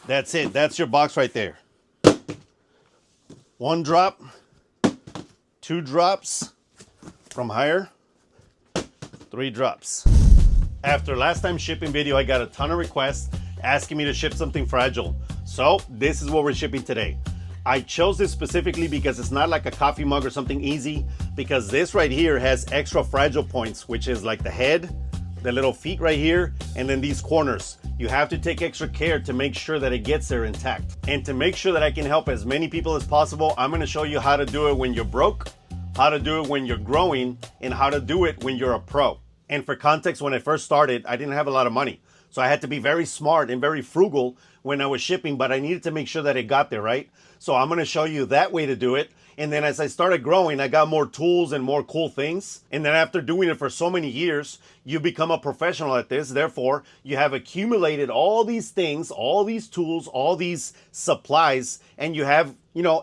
That's it. That's your box right there. 1 drop, 2 drops from higher, 3 drops. After last time shipping video, I got a ton of requests asking me to ship something fragile. So this is what we're shipping today. I chose this specifically because it's not like a coffee mug or something easy, because this right here has extra fragile points, which is like the head, the little feet right here, and then these corners. You have to take extra care to make sure that it gets there intact. And to make sure that I can help as many people as possible, I'm gonna show you how to do it when you're broke, how to do it when you're growing, and how to do it when you're a pro. And for context, when I first started, I didn't have a lot of money. So I had to be very smart and very frugal when I was shipping, but I needed to make sure that it got there, right? So I'm gonna show you that way to do it. And then as I started growing, I got more tools and more cool things. And then after doing it for so many years, you become a professional at this. Therefore, you have accumulated all these things, all these tools, all these supplies, and you have,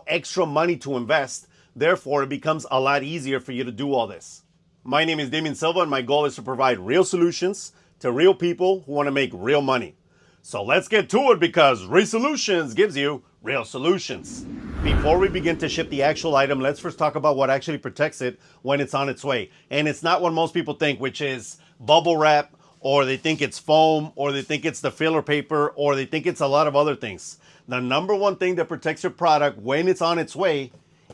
extra money to invest. Therefore, it becomes a lot easier for you to do all this. My name is Damien Silva, and my goal is to provide real solutions to real people who want to make real money. So let's get to it, because Resellutions gives you real solutions. Before we begin to ship the actual item, let's first talk about what actually protects it when it's on its way. And it's not what most people think, which is bubble wrap, or they think it's foam, or they think it's the filler paper, or they think it's a lot of other things. The number one thing that protects your product when it's on its way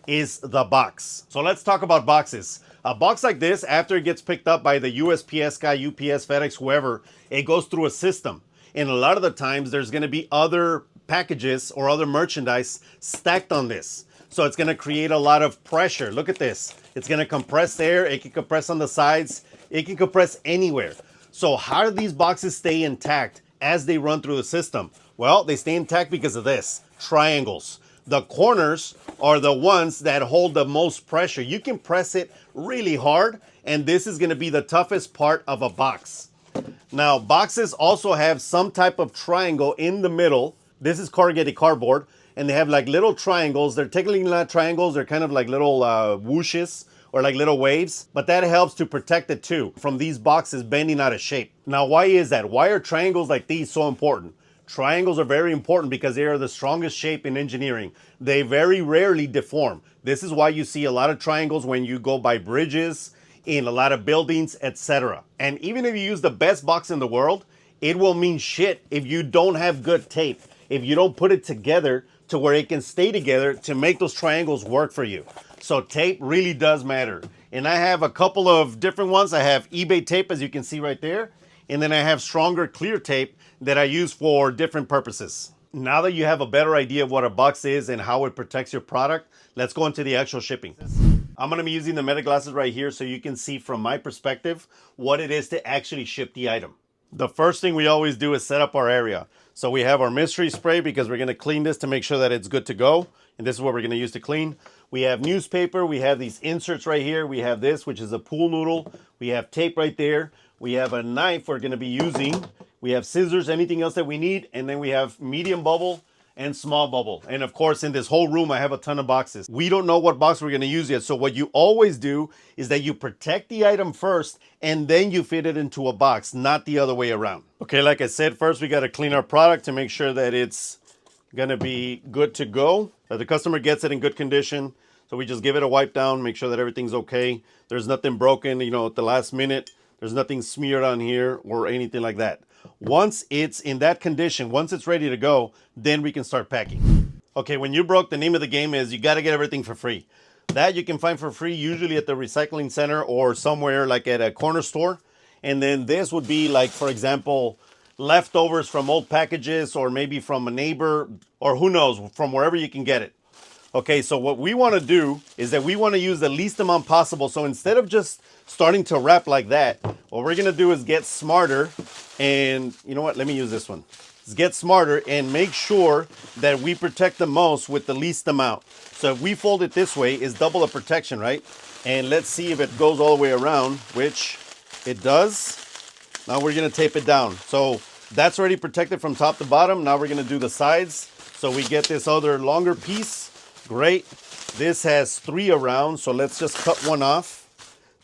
is the box. So let's talk about boxes. A box like this, after it gets picked up by the USPS guy, UPS, FedEx, whoever, it goes through a system. And a lot of the times there's gonna be other packages or other merchandise stacked on this. So it's gonna create a lot of pressure. Look at this. It's gonna compress air, it can compress on the sides, it can compress anywhere. So how do these boxes stay intact as they run through the system? Well, they stay intact because of this, triangles. The corners are the ones that hold the most pressure. You can press it really hard, and this is gonna be the toughest part of a box. Now, boxes also have some type of triangle in the middle. This is corrugated cardboard, and they have like little triangles. They're technically not triangles, they're kind of like little whooshes or like little waves, but that helps to protect it too from these boxes bending out of shape. Now, why is that? Why are triangles like these so important? Triangles are very important because they are the strongest shape in engineering. They very rarely deform. This is why you see a lot of triangles when you go by bridges, in a lot of buildings, etc. And even if you use the best box in the world, it will mean shit if you don't have good tape, if you don't put it together to where it can stay together to make those triangles work for you. So tape really does matter. And I have a couple of different ones. I have eBay tape, as you can see right there. And then I have stronger clear tape that I use for different purposes. Now that you have a better idea of what a box is and how it protects your product, let's go into the actual shipping. I'm gonna be using the meta glasses right here so you can see from my perspective what it is to actually ship the item. The first thing we always do is set up our area. So we have our mystery spray because we're gonna clean this to make sure that it's good to go. And this is what we're gonna use to clean. We have newspaper, we have these inserts right here. We have this, which is a pool noodle. We have tape right there. We have a knife we're gonna be using. We have scissors, anything else that we need. And then we have medium bubble and small bubble. And of course, in this whole room, I have a ton of boxes. We don't know what box we're gonna use yet. So what you always do is that you protect the item first and then you fit it into a box, not the other way around. Okay, like I said, first we gotta clean our product to make sure that it's gonna be good to go, that the customer gets it in good condition. So we just give it a wipe down, make sure that everything's okay. There's nothing broken, at the last minute. There's nothing smeared on here or anything like that. Once it's in that condition, once it's ready to go, then we can start packing. Okay, when you're broke, the name of the game is you got to get everything for free. That you can find for free usually at the recycling center or somewhere like at a corner store. And then this would be like, for example, leftovers from old packages or maybe from a neighbor or who knows, from wherever you can get it. Okay, so what we want to do is that we want to use the least amount possible. So instead of just starting to wrap like that, what we're going to do is get smarter. And you know what? Let me use this one. Let's get smarter and make sure that we protect the most with the least amount. So if we fold it this way, it's double the protection, right? And let's see if it goes all the way around, which it does. Now we're going to tape it down. So that's already protected from top to bottom. Now we're going to do the sides. So we get this other longer piece. Great. This has 3 around, so let's just cut one off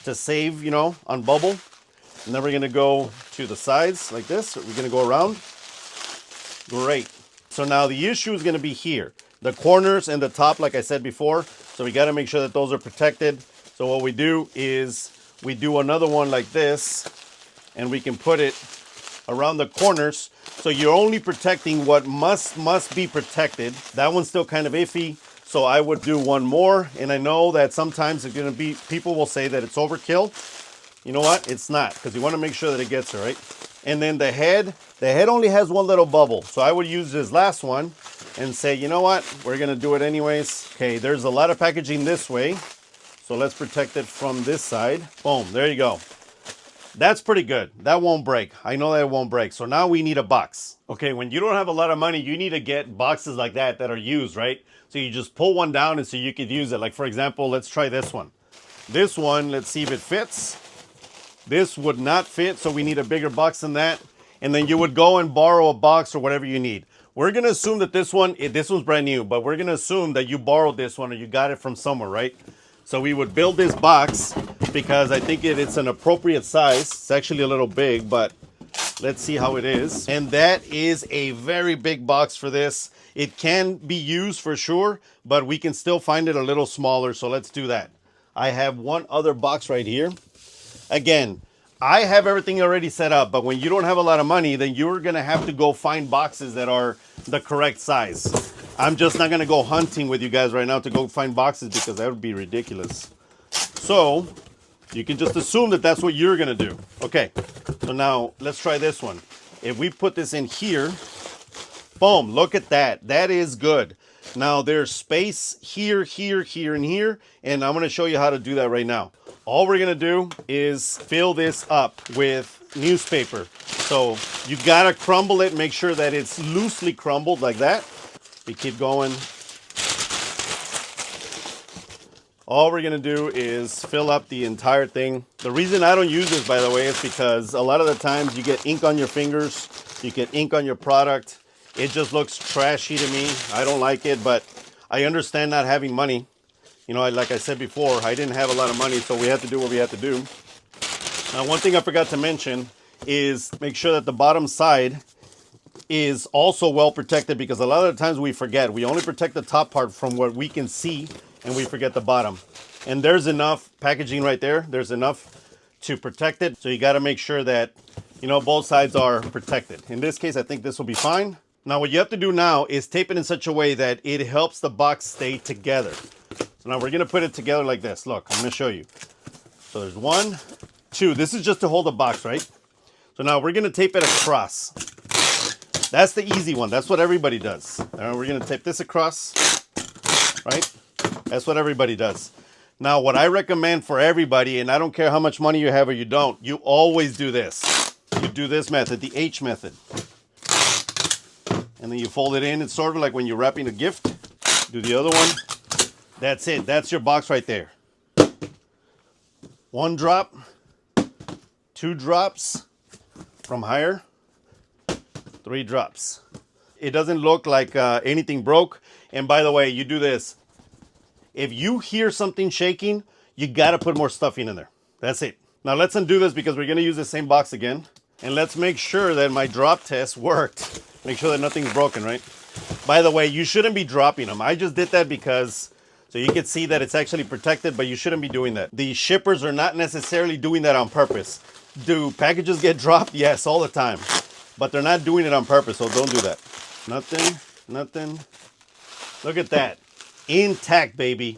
to save, on bubble. And then we're gonna go to the sides like this. We're gonna go around. Great. So now the issue is going to be here. The corners and the top, like I said before. So we got to make sure that those are protected. So what we do is we do another one like this, and we can put it around the corners. So you're only protecting what must be protected. That one's still kind of iffy. So I would do one more. And I know that sometimes it's going to be, people will say that it's overkill. You know what? It's not, because you want to make sure that it gets it right. And then the head only has one little bubble. So I would use this last one and say, you know what? We're going to do it anyways. Okay, there's a lot of packaging this way. So let's protect it from this side. Boom, there you go. That's pretty good. That won't break. I know that it won't break. So now we need a box. Okay, when you don't have a lot of money, you need to get boxes like that are used, right? So you just pull one down and so you could use it. Like for example, let's try this one. This one, let's see if it fits. This would not fit, so we need a bigger box than that. And then you would go and borrow a box or whatever you need. We're gonna assume that this one's brand new, but we're gonna assume that you borrowed this one or you got it from somewhere, right? So we would build this box because I think it's an appropriate size. It's actually a little big, but let's see how it is. And that is a very big box for this. It can be used for sure, but we can still find it a little smaller. So let's do that. I have one other box right here. Again, I have everything already set up, but when you don't have a lot of money, then you're gonna have to go find boxes that are the correct size. I'm just not gonna go hunting with you guys right now to go find boxes because that would be ridiculous. So you can just assume that that's what you're gonna do. Okay, so now let's try this one. If we put this in here, boom, look at that. That is good. Now there's space here, here, here, and here, and I'm gonna show you how to do that right now. All we're gonna do is fill this up with newspaper. So you gotta crumble it, make sure that it's loosely crumbled like that. We keep going. All we're gonna do is fill up the entire thing. The reason I don't use this, by the way, is because a lot of the times you get ink on your fingers, you get ink on your product. It just looks trashy to me. I don't like it, but I understand not having money. You know, like I said before, I didn't have a lot of money, so we had to do what we had to do. Now, one thing I forgot to mention is make sure that the bottom side is also well protected, because a lot of the times we forget. We only protect the top part from what we can see, and we forget the bottom. And there's enough packaging right there. There's enough to protect it. So you got to make sure that, you know, both sides are protected. In this case, I think this will be fine. Now, what you have to do now is tape it in such a way that it helps the box stay together. So now we're going to put it together like this. Look, I'm going to show you. So there's 1, 2. This is just to hold the box, right? So now we're going to tape it across. That's the easy one. That's what everybody does. Now we're going to tape this across, right? That's what everybody does. Now, what I recommend for everybody, and I don't care how much money you have or you don't, you always do this. You do this method, the H method. And then you fold it in. It's sort of like when you're wrapping a gift. Do the other one. That's it. That's your box right there. 1 drop, 2 drops from higher, 3 drops. It doesn't look like anything broke. And by the way, you do this. If you hear something shaking, you got to put more stuffing in there. That's it. Now let's undo this because we're going to use the same box again. And let's make sure that my drop test worked. Make sure that nothing's broken, right? By the way, you shouldn't be dropping them. I just did that because so you can see that it's actually protected, but you shouldn't be doing that. The shippers are not necessarily doing that on purpose. Do packages get dropped? Yes, all the time. But they're not doing it on purpose, so don't do that. Nothing, nothing. Look at that. Intact, baby.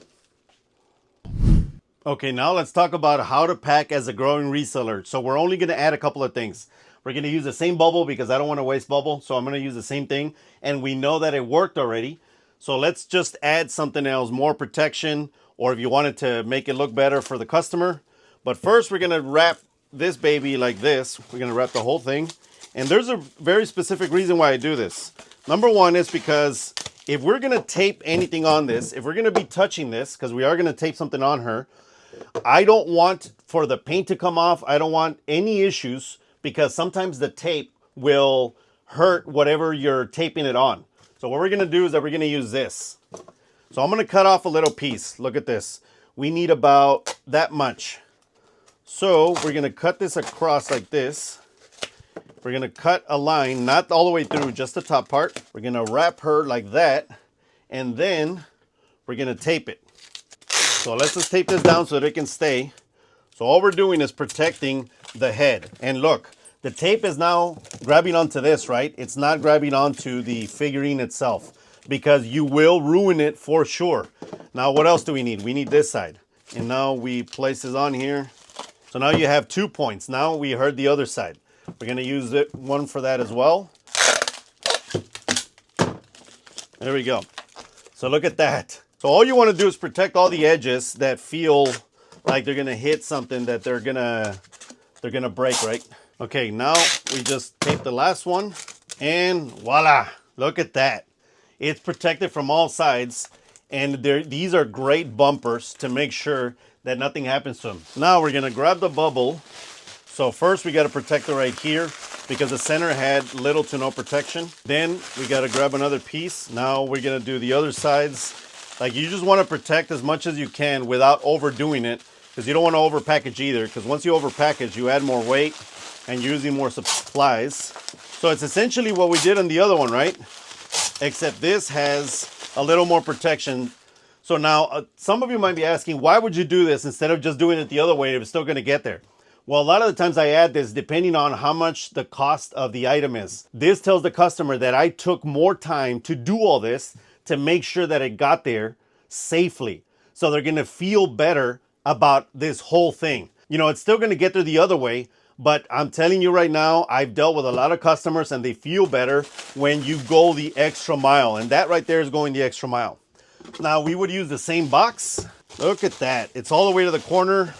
Okay, now let's talk about how to pack as a growing reseller. So we're only going to add a couple of things. We're going to use the same bubble because I don't want to waste bubble. So I'm going to use the same thing. And we know that it worked already. So let's just add something else, more protection, or if you wanted to make it look better for the customer. But first, we're going to wrap this baby like this. We're going to wrap the whole thing. And there's a very specific reason why I do this. Number one is because if we're going to tape anything on this, if we're going to be touching this, because we are going to tape something on her, I don't want for the paint to come off. I don't want any issues because sometimes the tape will hurt whatever you're taping it on. So what we're going to do is that we're going to use this. So I'm going to cut off a little piece. Look at this. We need about that much. So we're going to cut this across like this. we're gonna cut a line, not all the way through, just the top part. We're gonna wrap her like that, and then we're gonna tape it. So let's just tape this down so that it can stay. So all we're doing is protecting the head. And look, the tape is now grabbing onto this, right? It's not grabbing onto the figurine itself, because you will ruin it for sure. Now, what else do we need? We need this side. And now we place this on here. So now you have 2 points. Now we heard the other side. We're gonna use one for that as well. There we go. So look at that. So all you wanna do is protect all the edges that feel like they're gonna hit something that they're gonna break, right? Okay, now we just tape the last one, and voila, look at that. It's protected from all sides, and these are great bumpers to make sure that nothing happens to them. Now we're gonna grab the bubble. So first we gotta protect it right here because the center had little to no protection. Then we gotta grab another piece. Now we're gonna do the other sides. Like, you just wanna protect as much as you can without overdoing it, because you don't wanna overpackage either, because once you overpackage, you add more weight and you're using more supplies. So it's essentially what we did on the other one, right? Except this has a little more protection. So now some of you might be asking, why would you do this instead of just doing it the other way if it's still gonna get there? Well, a lot of the times I add this depending on how much the cost of the item is. This tells the customer that I took more time to do all this to make sure that it got there safely. So they're gonna feel better about this whole thing. You know, it's still gonna get there the other way, but I'm telling you right now, I've dealt with a lot of customers and they feel better when you go the extra mile. And that right there is going the extra mile. Now we would use the same box. Look at that. It's all the way to the corner.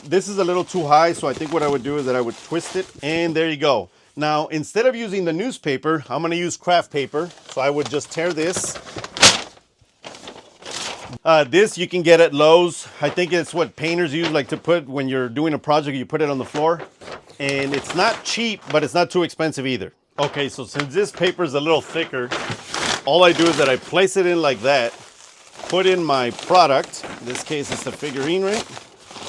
This is a little too high, so I think what I would do is that I would twist it, and there you go. Now, instead of using the newspaper, I'm gonna use craft paper. So I would just tear this. This you can get at Lowe's. I think it's what painters use, like to put when you're doing a project, you put it on the floor. And it's not cheap, but it's not too expensive either. Okay, so since this paper is a little thicker, all I do is that I place it in like that, put in my product. In this case, it's the figurine, right?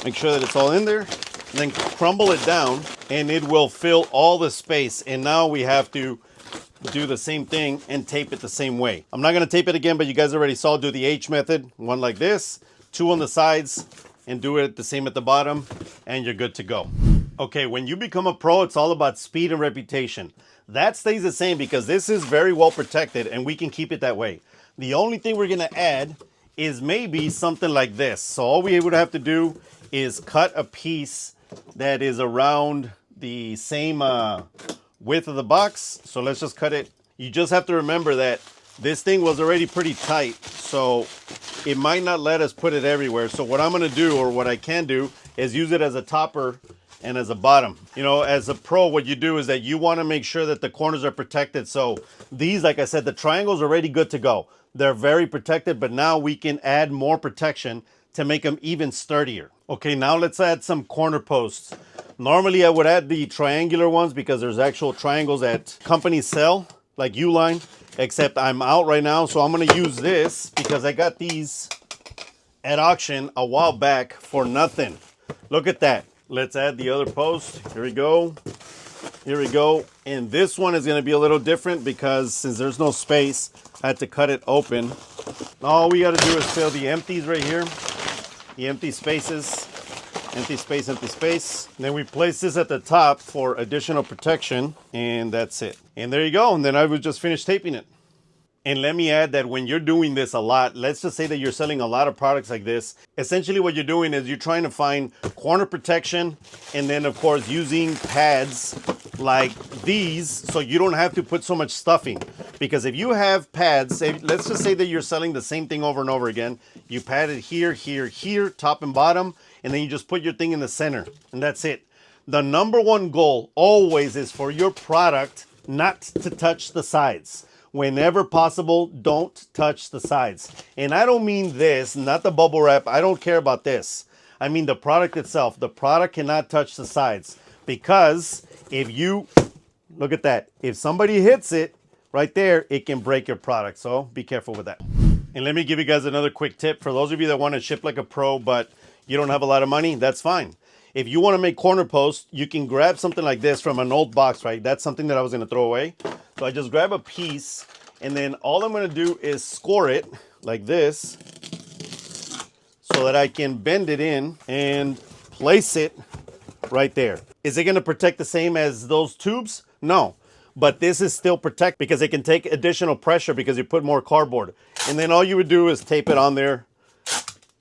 Make sure that it's all in there. Then crumble it down, and it will fill all the space. And now we have to do the same thing and tape it the same way. I'm not gonna tape it again, but you guys already saw, do the H method. One like this, 2 on the sides, and do it the same at the bottom, and you're good to go. Okay, when you become a pro, it's all about speed and reputation. That stays the same because this is very well protected and we can keep it that way. The only thing we're gonna add is maybe something like this. So all we would have to do is cut a piece that is around the same width of the box. So let's just cut it. You just have to remember that this thing was already pretty tight, so it might not let us put it everywhere. So what I'm gonna do, or what I can do, is use it as a topper and as a bottom. You know, as a pro, what you do is that you wanna make sure that the corners are protected. So these, like I said, the triangle's already good to go. They're very protected, but now we can add more protection to make them even sturdier. Okay, now let's add some corner posts. Normally I would add the triangular ones because there's actual triangles that companies sell, like Uline, except I'm out right now, so I'm gonna use this because I got these at auction a while back for nothing. Look at that. Let's add the other post. Here we go. Here we go. And this one is gonna be a little different because since there's no space, I had to cut it open. All we gotta do is fill the empties right here. The empty spaces. Empty space, empty space. And then we place this at the top for additional protection, and that's it. And there you go. And then I would just finish taping it. And let me add that when you're doing this a lot, let's just say that you're selling a lot of products like this. Essentially what you're doing is you're trying to find corner protection, and then of course using pads like these so you don't have to put so much stuffing. Because if you have pads, let's just say that you're selling the same thing over and over again. You pad it here, here, here, top and bottom, and then you just put your thing in the center, and that's it. The number one goal always is for your product not to touch the sides. Whenever possible, don't touch the sides. And I don't mean this, not the bubble wrap. I don't care about this. I mean the product itself. The product cannot touch the sides, because if you, look at that. If somebody hits it right there, it can break your product. So be careful with that. And let me give you guys another quick tip. For those of you that want to ship like a pro, but you don't have a lot of money, that's fine. If you want to make corner posts, you can grab something like this from an old box, right? That's something that I was going to throw away. So I just grab a piece, and then all I'm going to do is score it like this so that I can bend it in and place it right there. Is it going to protect the same as those tubes? No. But this is still protect because it can take additional pressure because you put more cardboard. And then all you would do is tape it on there.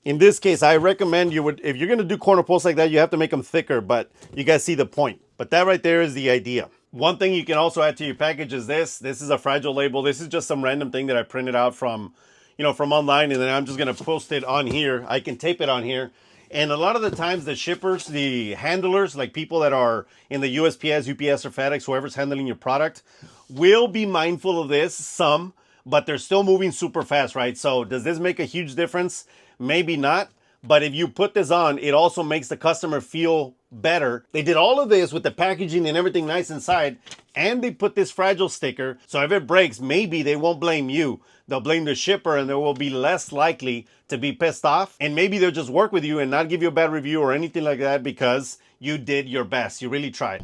In this case, I recommend you would, if you're going to do corner posts like that, you have to make them thicker, but you guys see the point. But that right there is the idea. One thing you can also add to your package is this. This is a fragile label. This is just some random thing that I printed out from, from online, and then I'm just going to post it on here. I can tape it on here. And a lot of the times the shippers, the handlers, like people that are in the USPS, UPS, or FedEx, whoever's handling your product, will be mindful of this, some, but they're still moving super fast, right? So does this make a huge difference? Maybe not. But if you put this on, it also makes the customer feel better. They did all of this with the packaging and everything nice inside, and they put this fragile sticker. So if it breaks, maybe they won't blame you. They'll blame the shipper, and they will be less likely to be pissed off. And maybe they'll just work with you and not give you a bad review or anything like that because you did your best. You really tried.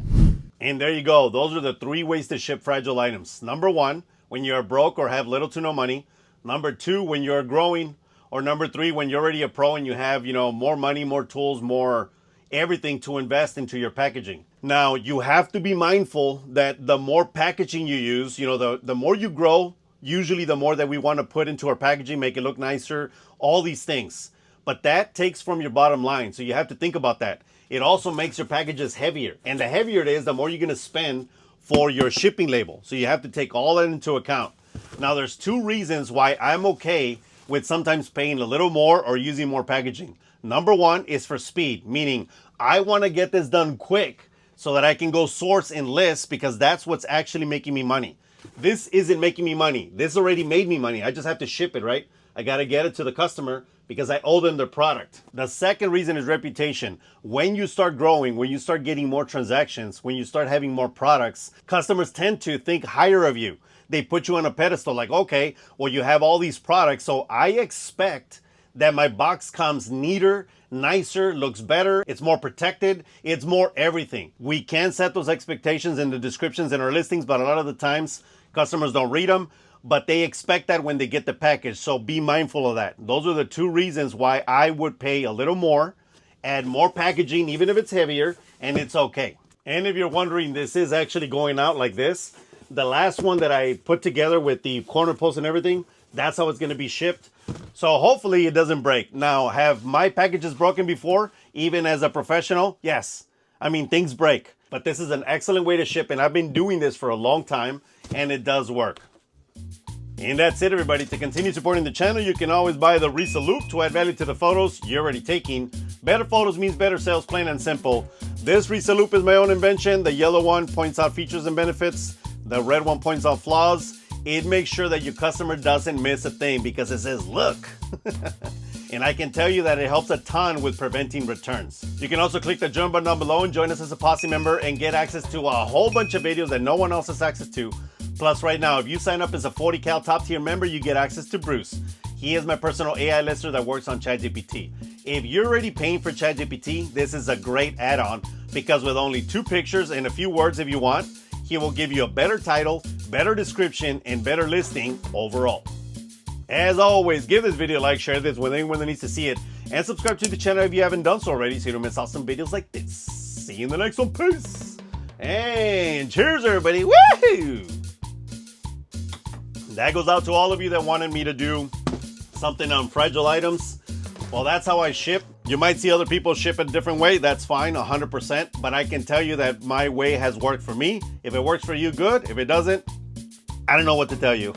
And there you go. Those are the 3 ways to ship fragile items. Number 1, when you're broke or have little to no money. Number 2, when you're growing. Or number 3, when you're already a pro and you have, more money, more tools, more everything to invest into your packaging. Now, you have to be mindful that the more packaging you use, the more you grow, usually the more that we want to put into our packaging, make it look nicer, all these things. But that takes from your bottom line. So you have to think about that. It also makes your packages heavier. And the heavier it is, the more you're going to spend for your shipping label. So you have to take all that into account. Now, there's 2 reasons why I'm okay with sometimes paying a little more or using more packaging. Number 1 is for speed, meaning I want to get this done quick so that I can go source and list because that's what's actually making me money. This isn't making me money. This already made me money. I just have to ship it, right? I got to get it to the customer because I owe them their product. The second reason is reputation. When you start growing, when you start getting more transactions, when you start having more products, customers tend to think higher of you. They put you on a pedestal like, okay, well, you have all these products, so I expect that my box comes neater, nicer, looks better, it's more protected, it's more everything. We can set those expectations in the descriptions in our listings, but a lot of the times customers don't read them, but they expect that when they get the package, so be mindful of that. Those are the 2 reasons why I would pay a little more, add more packaging, even if it's heavier, and it's okay. And if you're wondering, this is actually going out like this. The last one that I put together with the corner post and everything, that's how it's going to be shipped. So hopefully it doesn't break. Now, have my packages broken before, even as a professional? Yes. I mean, things break. But this is an excellent way to ship, and I've been doing this for a long time, and it does work. And that's it, everybody. To continue supporting the channel, you can always buy the Reselloupe to add value to the photos you're already taking. Better photos means better sales, plain and simple. This Reselloupe is my own invention. The yellow one points out features and benefits. The red one points out flaws. It makes sure that your customer doesn't miss a thing because it says, look. And I can tell you that it helps a ton with preventing returns. You can also click the join button down below and join us as a Posse member and get access to a whole bunch of videos that no one else has access to. Plus, right now, if you sign up as a 40 cal top tier member, you get access to Bruce. He is my personal AI lister that works on ChatGPT. If you're already paying for ChatGPT, this is a great add-on because with only 2 pictures and a few words if you want, he will give you a better title, better description, and better listing overall. As always, give this video a like, share this with anyone that needs to see it, and subscribe to the channel if you haven't done so already so you don't miss awesome videos like this. See you in the next one. Peace! And cheers, everybody! Woohoo! That goes out to all of you that wanted me to do something on fragile items. Well, that's how I ship. You might see other people ship a different way. That's fine, 100%. But I can tell you that my way has worked for me. If it works for you, good. If it doesn't, I don't know what to tell you.